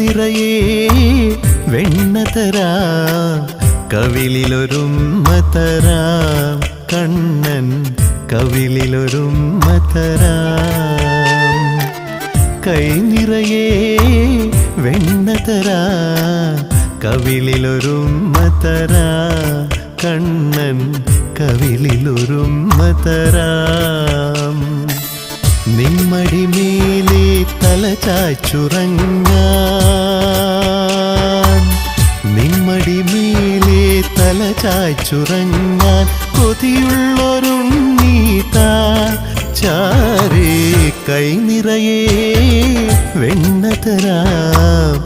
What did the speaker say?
നിറയെ വെണ്ണ തരാം കവിളിലൊരുമ്മ തരാം കണ്ണൻ കവിളിലൊരുമ്മ തരാം കൈ നിറയെ വെണ്ണ തരാം കവിളിലൊരുമ്മ തരാം കണ്ണൻ കവിളിലൊരുമ്മ തരാം നിമ്മടി മേലെ തല ചാച്ചുറങ്ങാൻ നിമ്മടി മേലെ തല ചാച്ചുറങ്ങാൻ കൊതിയുള്ളൊരുണ്ണീതാ ചാരേ കൈ നിറയെ വെണ്ണ തരാം